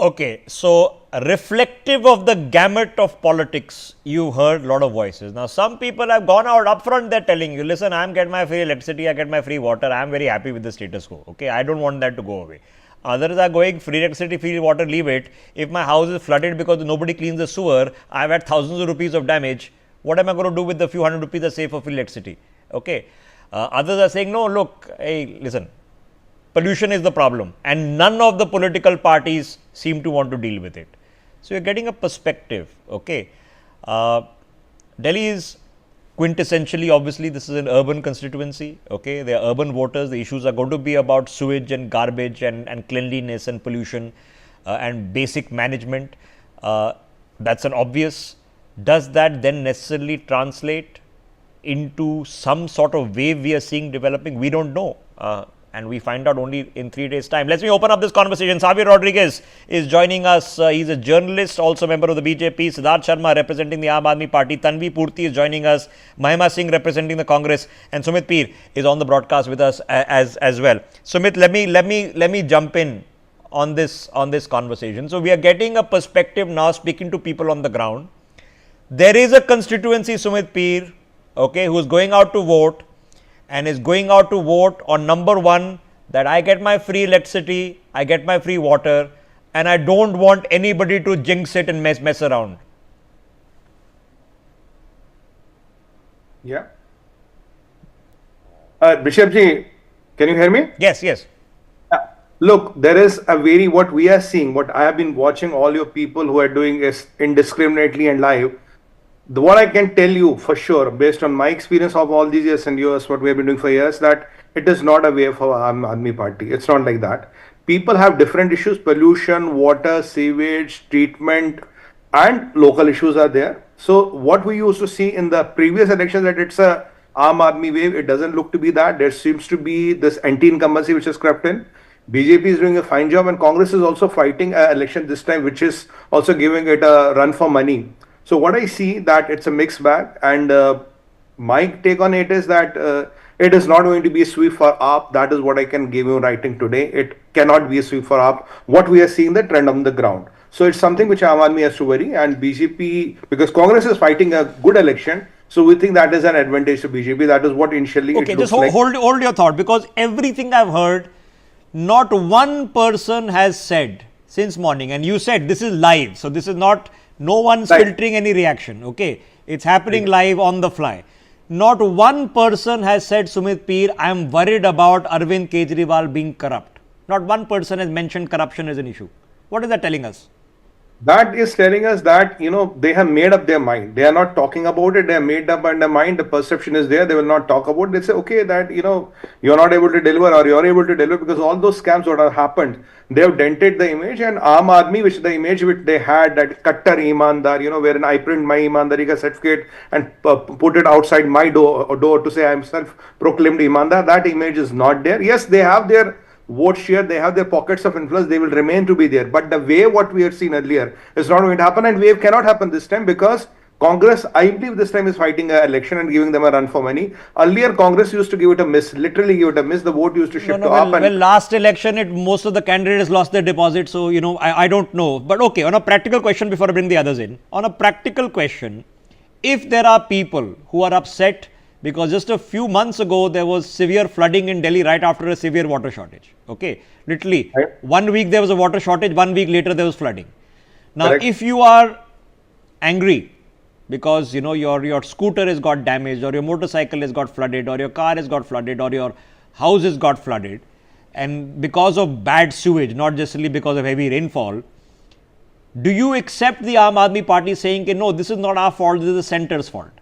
Okay, so reflective of the gamut of politics, you heard a lot of voices. Now, some people have gone out upfront, they're telling you, listen, I'm getting my free electricity, I get my free water, I'm very happy with the status quo. Okay, I don't want that to go away. Others are going free electricity, free water, leave it. If my house is flooded because nobody cleans the sewer, I've had thousands of rupees of damage. What am I going to do with the few hundred rupees I save for free electricity? Okay, others are saying, no, look, hey, listen. Pollution is the problem and none of the political parties seem to want to deal with it. So, you are getting a perspective. Okay. Delhi is quintessentially, obviously, this is an urban constituency. Okay. They are urban voters. The issues are going to be about sewage and garbage and cleanliness and pollution and basic management. That's an obvious. Does that then necessarily translate into some sort of wave we are seeing developing? We don't know. And we find out only in 3 days' time. Let me open up this conversation. Xavier Rodriguez is joining us. He's a journalist, also member of the BJP. Siddharth Sharma representing the Aam Aadmi Party. Tanvi Purti is joining us. Mahima Singh representing the Congress. And Sumit Peer is on the broadcast with us as well. Sumit, let me jump in on this conversation. So we are getting a perspective now, speaking to people on the ground. There is a constituency, Sumit Peer, okay, who is going out to vote. And is going out to vote on number one, that I get my free electricity, I get my free water, and I don't want anybody to jinx it and mess around. Yeah. Bishop ji, can you hear me? Yes, yes. Look, there is a very, what we are seeing, what I have been watching all your people who are doing is indiscriminately and live. What I can tell you for sure, based on my experience of all these years and years, what we have been doing for years, that it is not a way for Aam Aadmi Party. It's not like that. People have different issues: pollution, water, sewage, treatment, and local issues are there. So what we used to see in the previous elections, that it's a Aam Aadmi wave, it doesn't look to be that. There seems to be this anti-incumbency which has crept in. BJP is doing a fine job, and Congress is also fighting an election this time, which is also giving it a run for money. So what I see, that it's a mixed bag, and my take on it is that it is not going to be a sweep for AAP. That is what I can give you writing today. It cannot be a sweep for AAP. What we are seeing, the trend on the ground. So it's something which Aam Aadmi has to worry, and BJP, because Congress is fighting a good election, so we think that is an advantage to BJP. That is what initially okay, it looks just like. hold your thought, because everything I've heard, not one person has said since morning, and you said this is live, so this is not. No one's filtering any reaction, okay? It's happening live on the fly. Not one person has said, Sumit Peer, I am worried about Arvind Kejriwal being corrupt. Not one person has mentioned corruption as an issue. What is that telling us? That is telling us that, they have made up their mind. They are not talking about it. They are made up in their mind. The perception is there. They will not talk about it. They say, okay, that, you're not able to deliver, or you're able to deliver, because all those scams what have happened, they have dented the image. And Aam Aadmi, which the image which they had, that Kattar Imandar, wherein I print my Imandari ka certificate and put it outside my door to say I am self-proclaimed Imandar, that image is not there. Yes, they have their vote share, they have their pockets of influence, they will remain to be there. But the wave what we had seen earlier is not going to happen, and wave cannot happen this time, because Congress, I believe this time, is fighting an election and giving them a run for money. Earlier, Congress used to give it a miss, literally give it a miss. The vote used to shift to up. Well, last election, most of the candidates lost their deposit. So, I don't know. But okay, on a practical question, before I bring the others in, on a practical question, if there are people who are upset because just a few months ago, there was severe flooding in Delhi right after a severe water shortage. Okay, literally, 1 week there was a water shortage, 1 week later there was flooding. Now, correct. If you are angry because your scooter has got damaged, or your motorcycle has got flooded, or your car has got flooded, or your house has got flooded, and because of bad sewage, not necessarily because of heavy rainfall, do you accept the Aam Aadmi Party saying, no, this is not our fault, this is the centre's fault?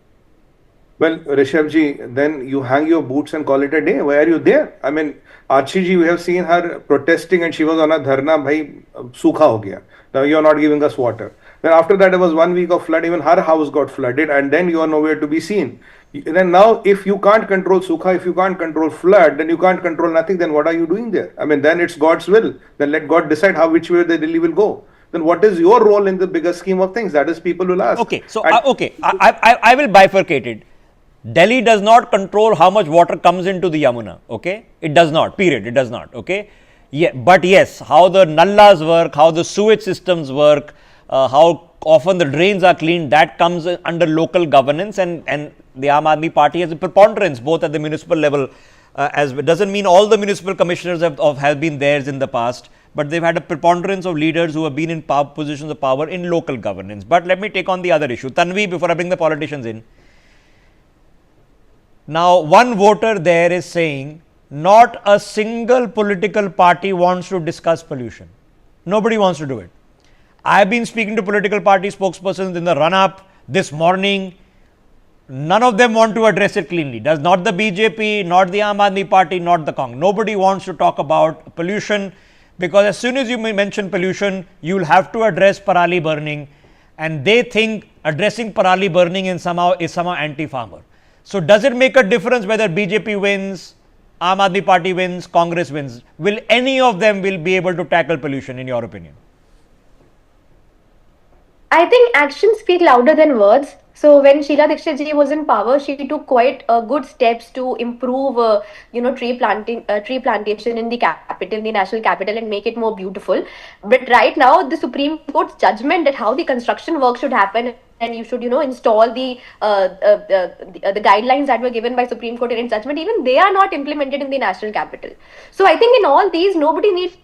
Well, Rishabh ji, then you hang your boots and call it a day. Why are you there? I mean, Archie ji, we have seen her protesting, and she was on a dharna, bhai, sukha ho gaya. Now you are not giving us water. Then after that, there was 1 week of flood, even her house got flooded, and then you are nowhere to be seen. Then now, if you can't control sukha, if you can't control flood, then you can't control nothing, then what are you doing there? I mean, then it's God's will. Then let God decide which way the Delhi will go. Then what is your role in the bigger scheme of things? That is, people will ask. Okay, so, I will bifurcate it. Delhi does not control how much water comes into the Yamuna, okay? It does not, period, it does not, okay? Yeah, but yes, how the nallas work, how the sewage systems work, how often the drains are cleaned, that comes under local governance, and the Aam Aadmi Party has a preponderance both at the municipal level, as doesn't mean all the municipal commissioners have been theirs in the past, but they've had a preponderance of leaders who have been in positions of power in local governance. But let me take on the other issue, Tanvi, before I bring the politicians in. Now, one voter there is saying, not a single political party wants to discuss pollution. Nobody wants to do it. I have been speaking to political party spokespersons in the run-up this morning. None of them want to address it cleanly. Does not the BJP, not the Aam Aadmi Party, not the Congress. Nobody wants to talk about pollution, because as soon as you mention pollution, you will have to address parali burning, and they think addressing parali burning is somehow anti-farmer. So does it make a difference whether BJP wins, Aam Aadmi Party wins, Congress wins? Will any of them will be able to tackle pollution, in your opinion? I think actions speak louder than words. So when Sheila Dikshit ji was in power, she took quite good steps to improve, tree plantation in the capital, the national capital, and make it more beautiful. But right now, the Supreme Court's judgment that how the construction work should happen, and you should, install the guidelines that were given by Supreme Court in its judgment, even they are not implemented in the national capital. So I think in all these, nobody needs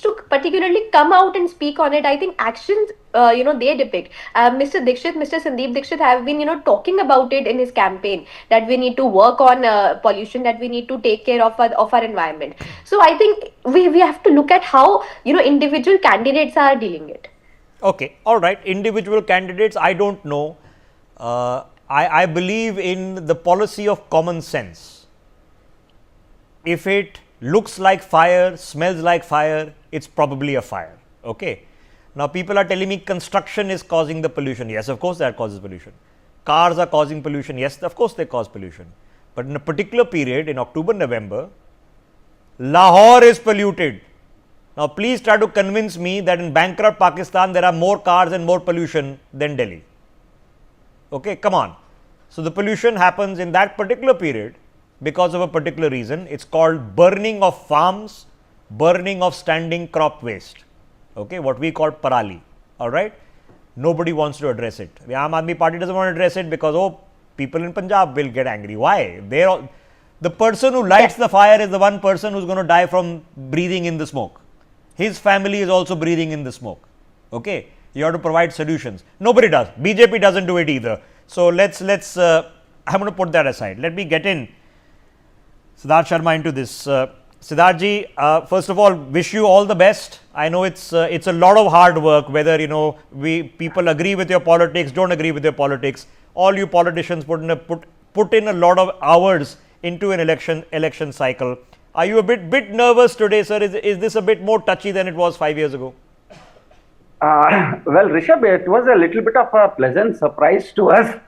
to particularly come out and speak on it. I think actions, they depict. Mr. Sandeep Dikshit have been, talking about it in his campaign, that we need to work on pollution, that we need to take care of our environment. So I think we have to look at how, individual candidates are dealing it. Okay, all right. Individual candidates, I don't know. I believe in the policy of common sense. If it looks like fire, smells like fire, it's probably a fire. Okay. Now, people are telling me construction is causing the pollution. Yes, of course, that causes pollution. Cars are causing pollution. Yes, of course, they cause pollution. But in a particular period, in October, November, Lahore is polluted. Now, please try to convince me that in bankrupt Pakistan, there are more cars and more pollution than Delhi. Okay, come on. So, the pollution happens in that particular period because of a particular reason. It's called burning of farms, burning of standing crop waste. Okay, what we call parali. All right. Nobody wants to address it. The Aam Aadmi Party doesn't want to address it because, people in Punjab will get angry. Why? The person who lights the fire is the one person who's going to die from breathing in the smoke. His family is also breathing in the smoke. Okay. You have to provide solutions. Nobody does. BJP doesn't do it either. So let's I'm going to put that aside. Let me get in Siddharth Sharma into this. Siddharth ji, first of all, wish you all the best. I know it's a lot of hard work, whether people agree with your politics, don't agree with your politics. All you politicians put in a lot of hours into an election cycle. Are you a bit nervous today, sir? Is this a bit more touchy than it was 5 years ago? Well, Rishabh, it was a little bit of a pleasant surprise to us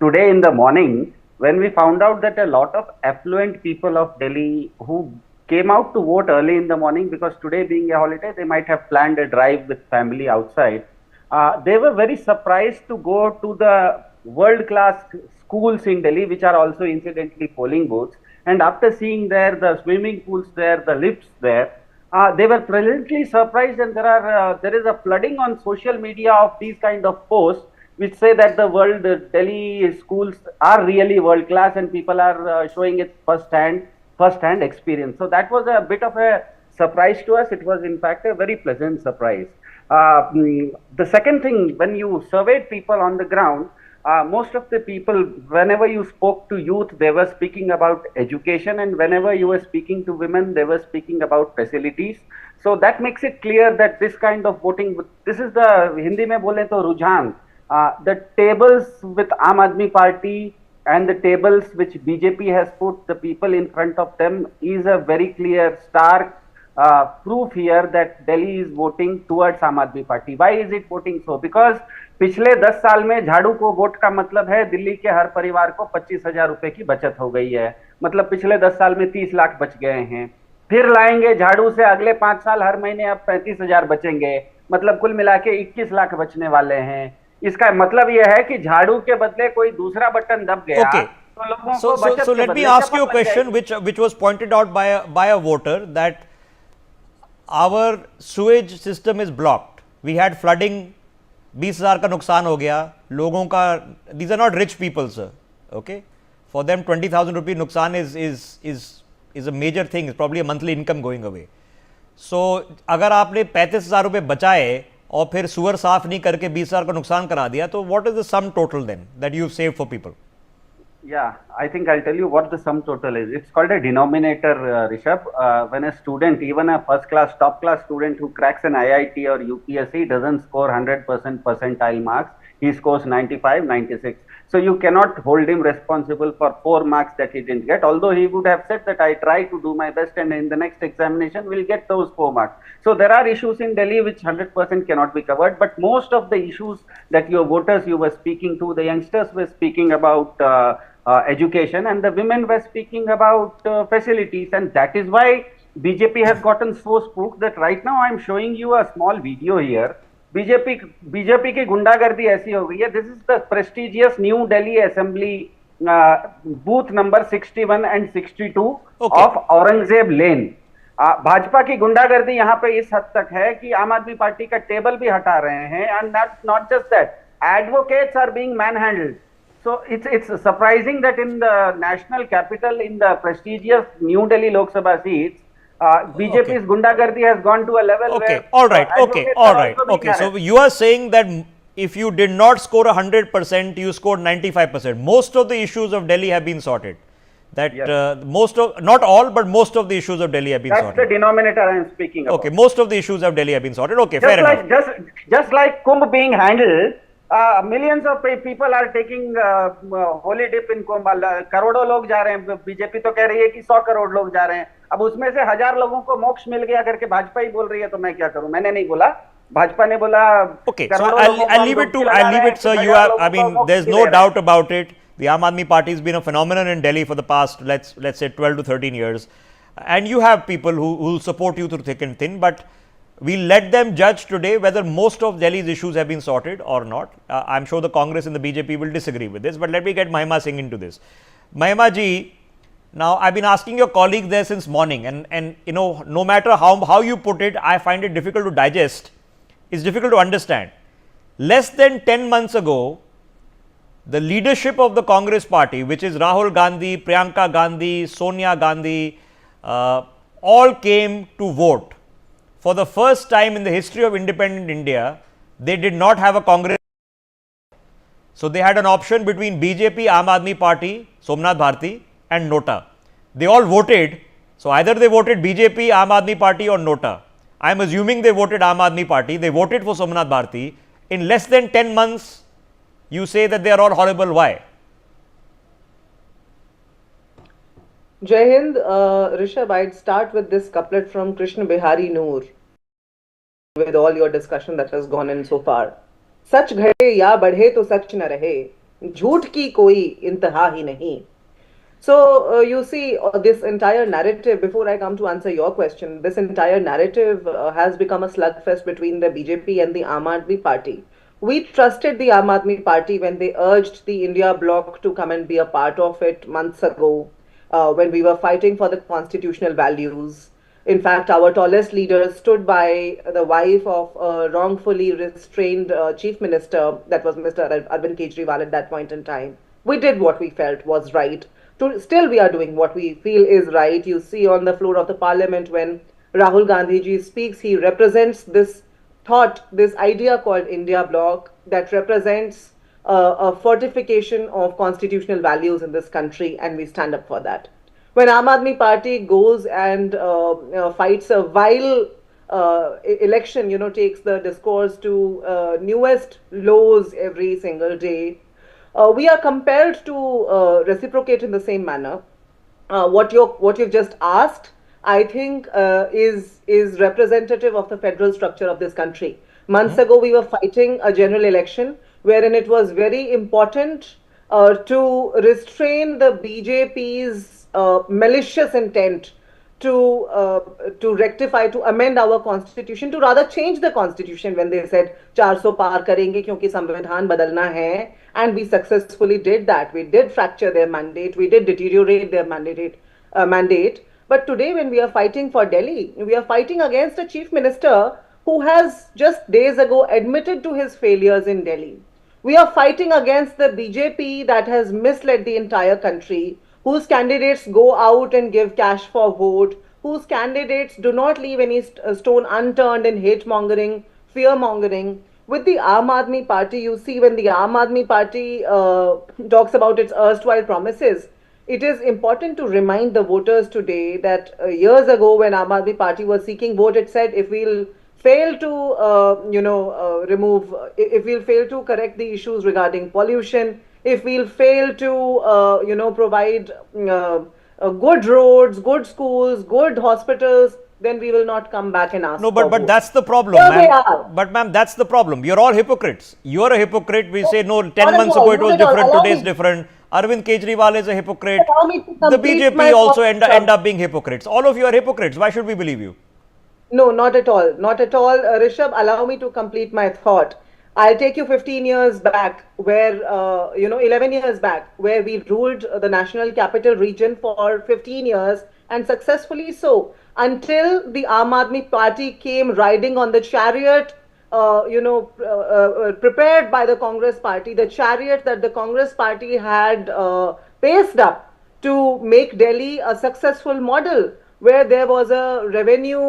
today in the morning when we found out that a lot of affluent people of Delhi who came out to vote early in the morning, because today being a holiday, they might have planned a drive with family outside. They were very surprised to go to the world-class schools in Delhi, which are also incidentally polling booths. And after seeing there, the swimming pools there, the lifts there, they were pleasantly surprised, and there is a flooding on social media of these kind of posts which say that the Delhi schools are really world class, and people are showing it first-hand experience. So that was a bit of a surprise to us. It was in fact a very pleasant surprise. The second thing, when you surveyed people on the ground, most of the people, whenever you spoke to youth, they were speaking about education, and whenever you were speaking to women, they were speaking about facilities. So that makes it clear that this kind of voting, this is the Hindi mein bole to rujhan. The tables with Aam Aadmi Party and the tables which BJP has put the people in front of them is a very clear, stark proof here that Delhi is voting towards Aam Aadmi Party. Why is it voting so? Because पिछले 10 साल में झाड़ू को vote का मतलब है दिल्ली के हर परिवार को 25,000 रुपए की बचत हो गई है, मतलब पिछले 10 साल में 30 लाख बच गए हैं। फिर लाएंगे झाड़ू से अगले 5 साल, हर महीने अब 35,000 बचेंगे, मतलब कुल मिला के 21 लाख बचने वाले हैं। इसका मतलब यह है कि झाड़ू के बदले कोई दूसरा बटन दब गया। Okay. So let me ask you a question which was pointed out by a voter, that our sewage system is blocked. We had flooding, 20,000 का नुकसान हो गया लोगों का. These are not rich people, sir. Okay, for them 20,000 rupee नुकसान is a major thing. It's probably a monthly income going away. So अगर आपने 35,000 रुपये बचाए और फिर सुअर साफ नहीं करके 20,000 का नुकसान करा दिया, तो what is the sum total then that you've saved for people? Yeah, I think I'll tell you what the sum total is. It's called a denominator, Rishabh. When a student, even a first class, top class student who cracks an IIT or UPSC doesn't score 100% percentile marks, he scores 95, 96. So you cannot hold him responsible for 4 marks that he didn't get, although he would have said that I try to do my best and in the next examination we'll get those 4 marks. So there are issues in Delhi which 100% cannot be covered, but most of the issues that your voters you were speaking to, the youngsters were speaking about education and the women were speaking about facilities, and that is why BJP has gotten so spooked that right now I'm showing you a small video here. BJP की गुंडागर्दी ऐसी हो गई है. This is the prestigious New Delhi assembly booth number 61 and 62 of Aurangzeb lane. Bhajpa की गुंडागर्दी यहाँ पे इस हद तक है कि आम आदमी पार्टी का टेबल भी हटा रहे हैं, and not just that, advocates are being manhandled. So it's surprising that in the national capital, in the prestigious New Delhi Lok Sabha seats, BJP's gundagardi has gone to a level where... All right. So you are saying that if you did not score 100%, you scored 95%. Most of the issues of Delhi have been sorted. That yes. Not all, but most of the issues of Delhi have been sorted. That's the denominator I am speaking about. Okay, most of the issues of Delhi have been sorted. Okay, fair enough. Just like Kumbh being handled, millions of people are taking holy dip in Kumbh. करोड़ों लोग जा रहे हैं. BJP तो कह रही है कि 100 करोड़ लोग जा रहे हैं. अब उसमें से 1000 लोगों को मोक्ष मिल गया करके भाजपा ही बोल रही है, तो मैं क्या करूं? मैंने नहीं बोला, भाजपा ने बोला. Okay, so I'll leave it, sir. You have, I mean, there's no doubt about it. The Aam Aadmi Party has been a phenomenon in Delhi for the past, let's say 12 to 13 years. And you have people who will support you through thick and thin, but we'll let them judge today whether most of Delhi's issues have been sorted or not. I'm sure the Congress and the BJP will disagree with this, but let me get Mahima Singh into this. Mahima ji, now I've been asking your colleagues there since morning, and you know, no matter how you put it, I find it difficult to digest. It's difficult to understand. Less than 10 months ago, the leadership of the Congress party, which is Rahul Gandhi, Priyanka Gandhi, Sonia Gandhi, all came to vote. For the first time in the history of independent India, they did not have a Congress. So they had an option between BJP, Aam Aadmi Party, Somnath Bharti and Nota. They all voted. So either they voted BJP, Aam Aadmi Party or Nota. I am assuming they voted Aam Aadmi Party. They voted for Somnath Bharti. In less than 10 months, you say that they are all horrible. Why? Jai Hind, Rishabh, I'd start with this couplet from Krishna Bihari Noor with all your discussion that has gone in so far. सच घटे या बढ़े तो सच न रहे, झूठ की कोई इंतहा ही नहीं. So you see this entire narrative, before I come to answer your question, this entire narrative has become a slugfest between the BJP and the Aam Aadmi Party. We trusted the Aam Aadmi Party when they urged the India bloc to come and be a part of it months ago, when we were fighting for the constitutional values. In fact, our tallest leader stood by the wife of a wrongfully restrained chief minister, that was Mr. Arvind Kejriwal at that point in time. We did what we felt was right. Still we are doing what we feel is right. You see on the floor of the parliament when Rahul Gandhi ji speaks, he represents this thought, this idea called India bloc that represents a fortification of constitutional values in this country, and we stand up for that. When Aam Aadmi Party goes and fights a vile election, takes the discourse to newest lows every single day, we are compelled to reciprocate in the same manner. What you've just asked, I think, is representative of the federal structure of this country. Months ago, we were fighting a general election wherein it was very important to restrain the BJP's malicious intent to rectify, to amend our constitution, to rather change the constitution when they said 400 पार करेंगे क्योंकि संविधान बदलना है, and we successfully did that. We did fracture their mandate, we did deteriorate their mandate, But today, when we are fighting for Delhi, we are fighting against a chief minister who has just days ago admitted to his failures in Delhi. We are fighting against the BJP that has misled the entire country, whose candidates go out and give cash for vote, whose candidates do not leave any stone unturned in hate mongering, fear mongering. With the Aam Aadmi Party, you see, when the Aam Aadmi Party talks about its erstwhile promises, it is important to remind the voters today that years ago, when Aam Aadmi Party was seeking vote, it said if we'll fail to, if we'll fail to correct the issues regarding pollution, if we'll fail to, provide good roads, good schools, good hospitals, then we will not come back and ask. No, for but vote. that's the problem, Here they ma'am. are. But ma'am, that's the problem. You're all hypocrites. You're a hypocrite. We say no, 10 Not at months all, ago it not was at all. different. Allow Today is me. different. Arvind Kejriwal is a hypocrite. Allow me to The complete BJP my also thought, end up being hypocrites. All of you are hypocrites. Why should we believe you? No, not at all. Not at all. Rishabh, allow me to complete my thought. I'll take you 15 years back, where, 11 years back, where we ruled the National Capital Region for 15 years, and successfully so, until the Aam Aadmi Party came riding on the chariot, prepared by the Congress Party, the chariot that the Congress Party had paced up to make Delhi a successful model, where there was a revenue,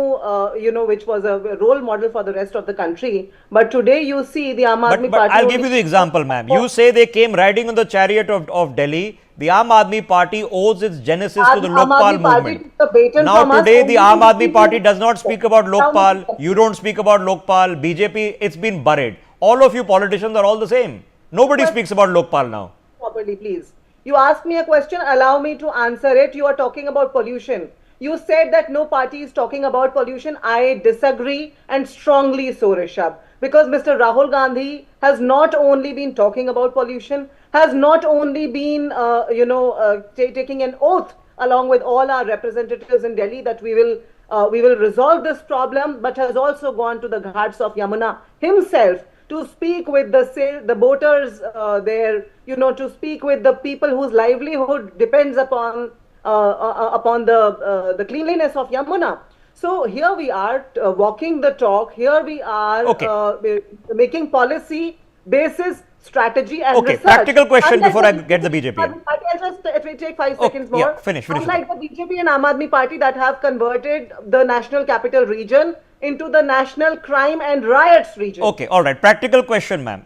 which was a role model for the rest of the country. But today you see the Aam Aadmi But Party. I'll give you the example, ma'am. You say they came riding on the chariot of Delhi. The Aam Aadmi Party owes its genesis to the Aam Lokpal Aadmi Party movement. took the baton Now from us today only the Aam to Aadmi defeat Party the- does not speak about Lokpal. Now- You don't speak about Lokpal. BJP, it's been buried. All of you politicians are all the same. Nobody speaks about Lokpal now. Properly, please. You asked me a question, allow me to answer it. You are talking about pollution. You said that no party is talking about pollution. I disagree, and strongly so, Rishabh. Because Mr. Rahul Gandhi has not only been talking about pollution, has not only been, taking an oath along with all our representatives in Delhi that we will resolve this problem, but has also gone to the ghats of Yamuna himself to speak with the boaters there, to speak with the people whose livelihood depends upon the cleanliness of Yamuna. So here we are walking the talk. Here we are making policy basis, strategy, and Okay, research. practical question Unlike before I the get the BJP, BJP. I'll just if we take 5 seconds yeah, more. finish it. Unlike the BJP and Aam Aadmi Party that have converted the National Capital Region into the National Crime and Riots Region. Okay, all right. Practical question, ma'am.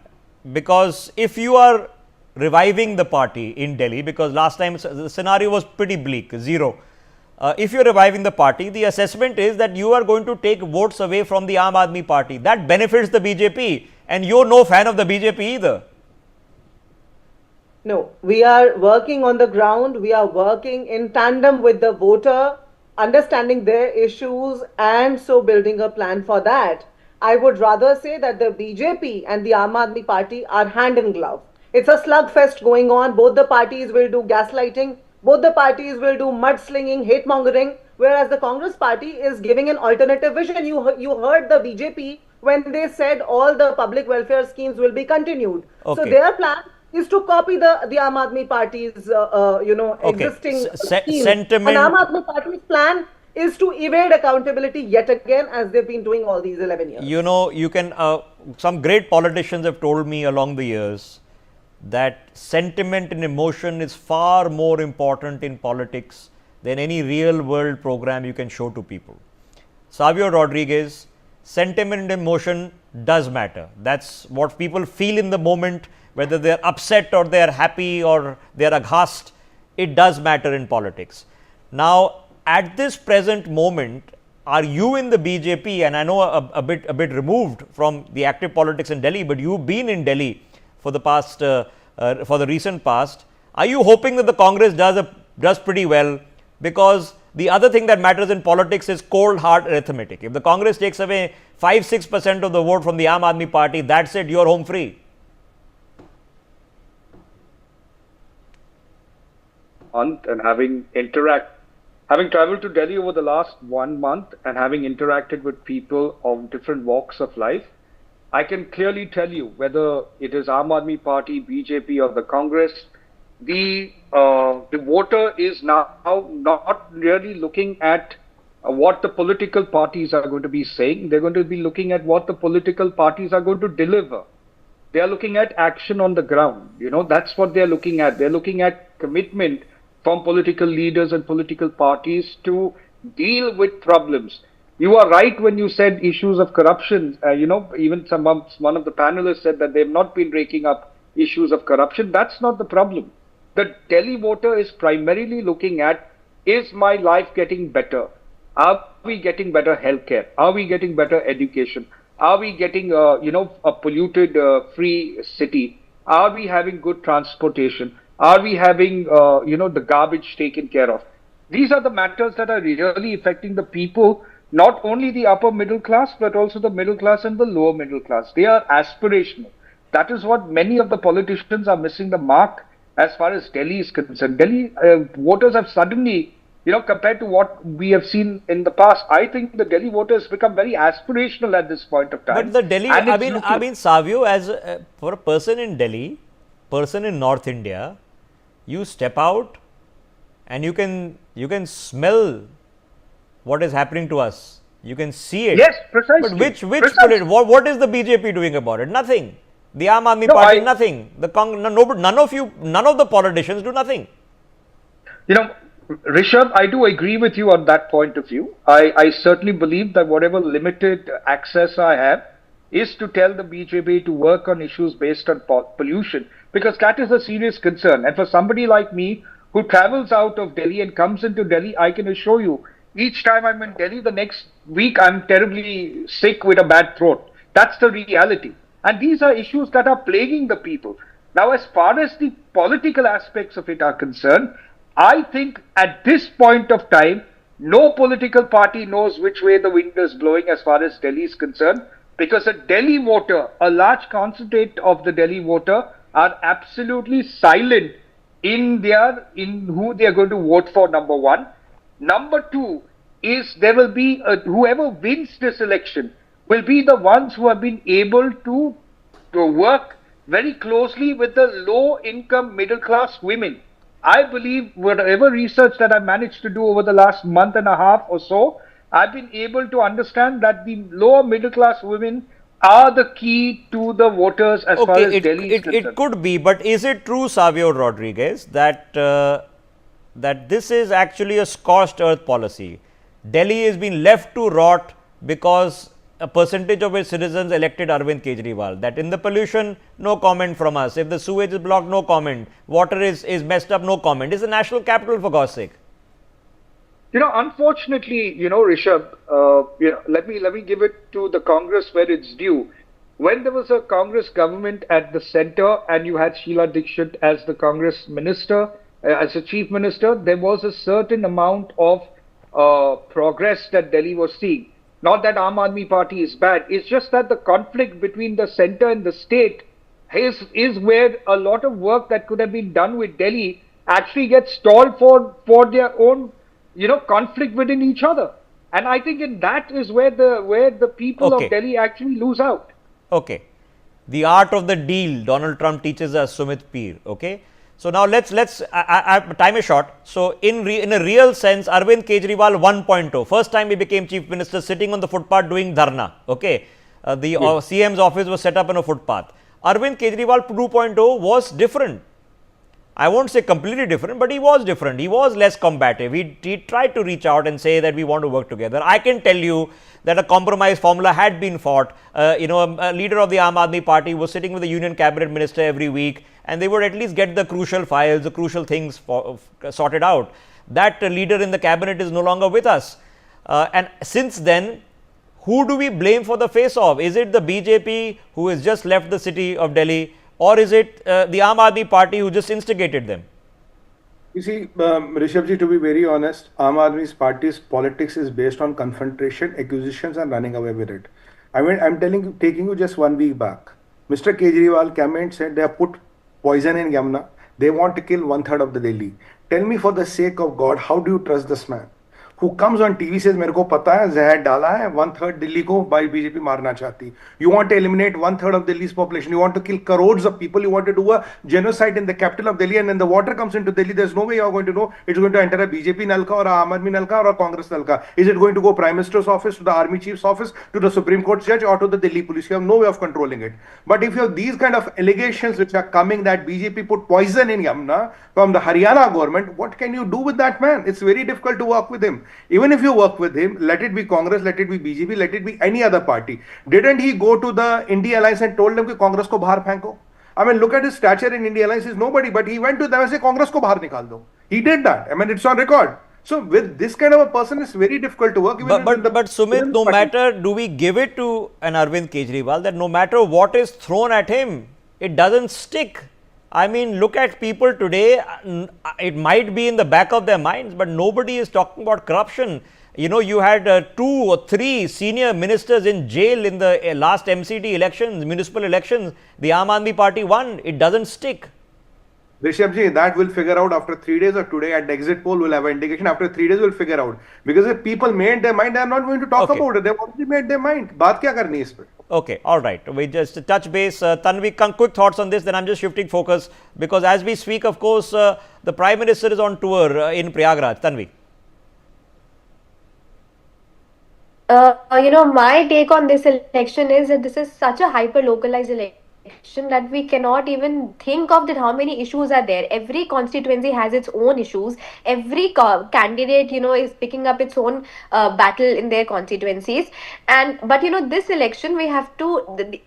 Because if you are reviving the party in Delhi, because last time the scenario was pretty bleak, zero. If you're reviving the party, the assessment is that you are going to take votes away from the Aam Aadmi Party. That benefits the BJP, and you're no fan of the BJP either. No, we are working on the ground. We are working in tandem with the voter, understanding their issues, and so building a plan for that. I would rather say that the BJP and the Aam Aadmi Party are hand in glove. It's a slugfest going on. Both the parties will do gaslighting. Both the parties will do mudslinging, hate mongering, whereas the Congress Party is giving an alternative vision. You heard the BJP when they said all the public welfare schemes will be continued. Okay. So their plan is to copy the Aam Aadmi Party's existing schemes. Sentiment. And Aam Aadmi Party's plan is to evade accountability yet again, as they've been doing all these 11 years. You know, you can, some great politicians have told me along the years that sentiment and emotion is far more important in politics than any real world program you can show to people. Savio Rodriguez, sentiment and emotion does matter. That's what people feel in the moment, whether they're upset or they're happy or they're aghast. It does matter in politics. Now, at this present moment, are you in the BJP, and I know a bit removed from the active politics in Delhi, but you've been in Delhi for the past, for the recent past. Are you hoping that the Congress does pretty well? Because the other thing that matters in politics is cold hard arithmetic. If the Congress takes away 5-6% of the vote from the Aam Aadmi Party, that's it, you're home free. And having traveled to Delhi over the last 1 month and having interacted with people of different walks of life, I can clearly tell you whether it is Aam Aadmi Party, BJP or the Congress, the voter is now not really looking at what the political parties are going to be saying. They're going to be looking at what the political parties are going to deliver. They are looking at action on the ground. That's what they're looking at. They're looking at commitment from political leaders and political parties to deal with problems. You are right when you said issues of corruption. Even one of the panelists said that they've not been raking up issues of corruption. That's not the problem. The Delhi voter is primarily looking at, is my life getting better? Are we getting better healthcare? Are we getting better education? Are we getting, a polluted free city? Are we having good transportation? Are we having, the garbage taken care of? These are the matters that are really affecting the people, not only the upper middle class, but also the middle class and the lower middle class. They are aspirational. That is what many of the politicians are missing the mark as far as Delhi is concerned. Delhi voters have suddenly, compared to what we have seen in the past, I think the Delhi voters become very aspirational at this point of time. But the Delhi, And I it's mean, looking- Savio, as for a person in Delhi, person in North India, you step out and you can smell what is happening to us. You can see it. Yes, precisely. But which Precisely. what is the BJP doing about it? Nothing. The Aam Aadmi No, Party, nothing. The none of the politicians do nothing. Rishabh, I do agree with you on that point of view. I certainly believe that whatever limited access I have is to tell the BJP to work on issues based on pollution, because that is a serious concern. And for somebody like me who travels out of Delhi and comes into Delhi, I can assure you, each time I'm in Delhi, the next week I'm terribly sick with a bad throat. That's the reality. And these are issues that are plaguing the people. Now, as far as the political aspects of it are concerned, I think at this point of time, no political party knows which way the wind is blowing as far as Delhi is concerned, because a Delhi voter, a large concentrate of the Delhi voter, are absolutely silent in who they are going to vote for, number one. Number two is there will be whoever wins this election will be the ones who have been able to work very closely with the low income middle class women. I believe whatever research that I managed to do over the last month and a half or so, I've been able to understand that the lower middle class women are the key to the voters as far as Delhi is concerned. It could be, but is it true, Savio Rodriguez, that that this is actually a scorched earth policy? Delhi is being left to rot because a percentage of its citizens elected Arvind Kejriwal. That in the pollution, no comment from us. If the sewage is blocked, no comment. Water is messed up, no comment. It's the national capital, for God's sake. Unfortunately, Rishabh, let me give it to the Congress where it's due. When there was a Congress government at the center and you had Sheila Dikshit as the Congress minister, as the chief minister, there was a certain amount of progress that Delhi was seeing. Not that Aam Aadmi Party is bad, it's just that the conflict between the center and the state is where a lot of work that could have been done with Delhi actually gets stalled for their own, conflict within each other. And I think that is where the people of Delhi actually lose out. Okay. The art of the deal, Donald Trump teaches us, Sumit Peer. Okay. So now time is short. So in a real sense, Arvind Kejriwal 1.0, first time he became chief minister, sitting on the footpath doing dharna. Okay. The CM's office was set up on a footpath. Arvind Kejriwal 2.0 was different. I won't say completely different, but he was different. He was less combative. He tried to reach out and say that we want to work together. I can tell you that a compromise formula had been fought. A leader of the Aam Aadmi Party was sitting with the union cabinet minister every week, and they would at least get the crucial files, the crucial things sorted out. That leader in the cabinet is no longer with us. And since then, who do we blame for the face-off? Is it the BJP who has just left the city of Delhi, or is it the Aam Aadmi Party who just instigated them? You see, Rishabhji, to be very honest, Aam Aadmi Party's politics is based on confrontation, accusations, and running away with it. I mean, I'm taking you just 1 week back. Mr. Kejriwal came and said they have put poison in Yamuna. They want to kill 1/3 of the Delhi. Tell me, for the sake of God, how do you trust this man? who comes on TV says मेरे को पता है जहर डाला है 1/3 दिल्ली को by BJP मारना चाहती. You want to eliminate 1/3 of Delhi's population. You want to kill crores of people. You want to do a genocide in the capital of Delhi, and when the water comes into Delhi, there's no way you're going to know it's going to enter a BJP nalka or a Aam Aadmi nalka or a Congress nalka. Is it going to go Prime Minister's office, to the Army Chief's office, to the Supreme Court judge, or to the Delhi police? You have no way of controlling it. But if you have these kind of allegations which are coming that BJP put poison in Yamuna from the Haryana government, what can you do with that man? It's very difficult to work with him. Even if you work with him, let it be Congress, let it be BJP, let it be any other party. Didn't he go to the India Alliance and told them कि Congress को बाहर फेंको? I mean, look at his stature in India Alliance. He's nobody, but he went to them and said, Congress को बाहर निकाल दो. He did that. I mean, it's on record. So with this kind of a person, it's very difficult to work. But Sumit, no matter, do we give it to an Arvind Kejriwal that no matter what is thrown at him, it doesn't stick? I mean, look at people today. It might be in the back of their minds, but nobody is talking about corruption. You know, you had 2 or 3 senior ministers in jail in the last MCD elections, municipal elections. The Aam Aadmi Party won. It doesn't stick. Rishabh ji, that will figure out after 3 days, or today at the exit poll we'll have an indication. After 3 days we'll figure out. Because if people made their mind, they are not going to talk about it. They've already made their mind. Baat kya karni is pe? Okay, all right. We just touch base. Tanvi, quick thoughts on this, then I'm just shifting focus. Because as we speak, of course, the Prime Minister is on tour in Prayagraj. Tanvi. My take on this election is that this is such a hyper-localized election that we cannot even think of that how many issues are there. Every constituency has its own issues. Every candidate, is picking up its own battle in their constituencies. But this election, we have to,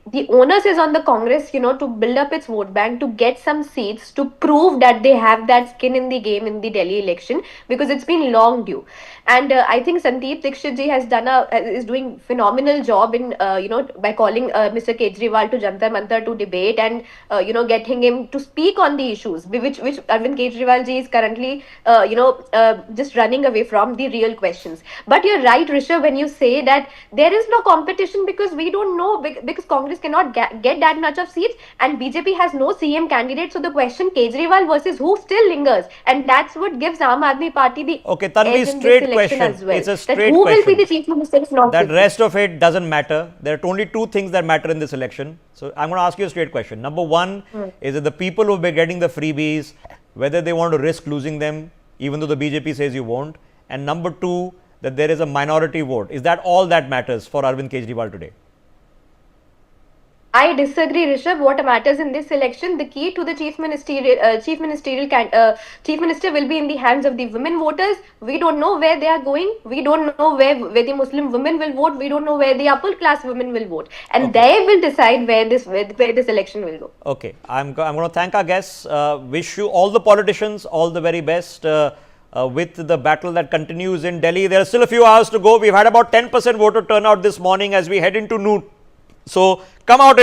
the onus is on the Congress, to build up its vote bank, to get some seats, to prove that they have that skin in the game in the Delhi election, because it's been long due. And I think Sandeep Dixit ji is doing phenomenal job in, by calling Mr. Kejriwal to Jantar Mantar to debate and, getting him to speak on the issues, which Arvind Kejriwal ji is currently, just running away from the real questions. But you're right, Rishabh, when you say that there is no competition because we don't know, because Congress cannot get that much of seats and BJP has no CM candidate. So the question Kejriwal versus who still lingers. And that's what gives Aam Aadmi Party the Tanvi, straight question. As well. It's a straight who question. Will be the chief minister if not that rest of it doesn't matter. There are only 2 things that matter in this election. So I'm going to ask you a straight question. Number 1 is that the people who will be getting the freebies, whether they want to risk losing them, even though the BJP says you won't. And number 2, that there is a minority vote. Is that all that matters for Arvind Kejriwal today? I disagree, Rishabh. What matters in this election, the key to the chief minister will be in the hands of the women voters. We don't know where they are going. We don't know where the Muslim women will vote. We don't know where the upper class women will vote, and they will decide where this election will go. Okay, I'm going to thank our guests. Wish you all the politicians all the very best. With the battle that continues in Delhi, there are still a few hours to go. We've had about 10% voter turnout this morning as we head into noon. So come out and